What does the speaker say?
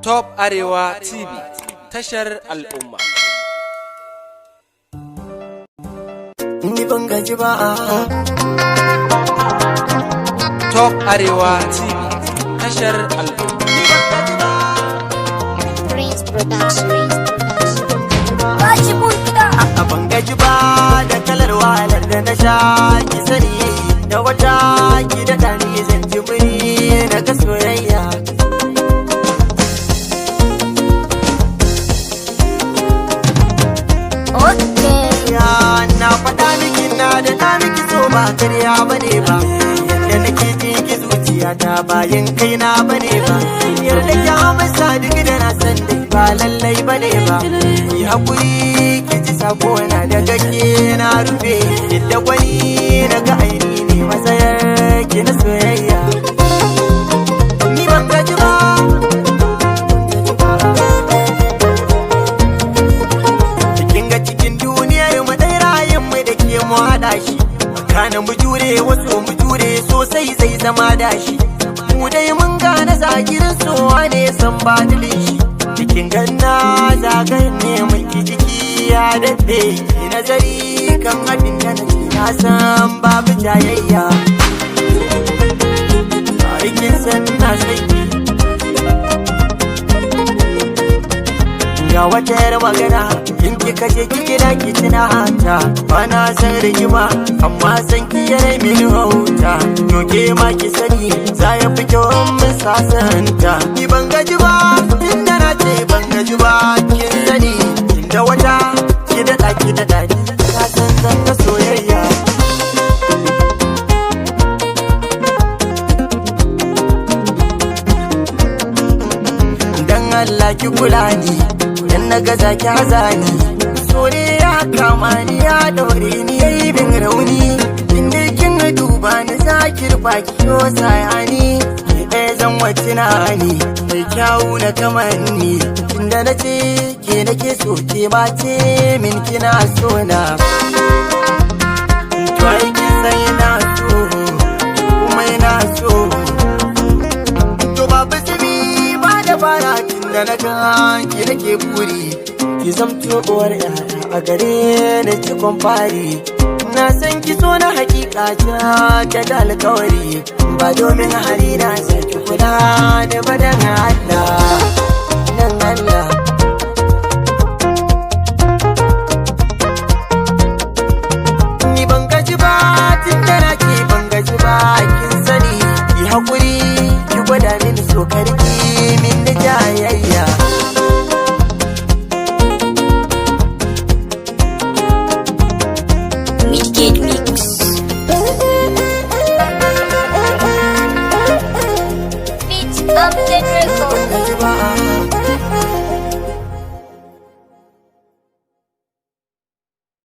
Top Arewa TV, tashar al'umma. Ni ban gaji ba. Top Arewa TV, tashar al'umma. Prince Production. Ban gaji ba da kalar wahalar da na sha ki sani da wata ki da dani zan ji muni daga soyayya. Ya na faɗa miki na da na miki so ba karya bane ba, yadda nake ji ki zuciya ta bayan kaina bane ba, yarda ki amsa duk da na san dai ba lallai bane ba. Ki hakuri ki ji sako na daga ke na rufe, yadda wani daga aini ne matsayar ki na soyayya. Ni ban gaji ba. Mu haɗa shi kana mu jure wasu mu jure sosai zai zama dashi. Mu dai mun gane zagirin sowa ne san ba dalin shi, cikin ganna zagayen ne mai jiki ya daɗe. Ki nazari kan abin da nake na san babu jayayya. Aikin san na sai ga wata yar magana in kika je ki gida ki tuna hanta, bana san rigima amma san ki yare mini hauta. Yoke ma ki sani za ya fi kyau mun sasanta. Ni ban gaji ba tunda na ce ban gaji ba, kin sani inda wata ki daɗa ki daɗa ni ka san zan ga soyayya. Dan Allah ki kula ni dan na gaza ki hazani, so ne ya kama ni ya daure ni yayi bin rauni. Inda kin duba ni zakir baki yo sayani, ke ɗaya zan wace na ni mai kyawu na kamanni. Inda na ce ke nake so ke ba ce min kina so na, to aikin sai na so kuma ina so. To babu sabi ba da fara tunda na kan ki nake buri, ki zamto uwar yaya a gare ni cikon fari. Na san ki so na hakika ta da alkawari, ba domin hali na sai ki kula da badan Allah nan Allah. Ni ban gaji ba tunda nake ban gaji ba, kin sani ki hakuri ki gwada mini so karki min da jayayya.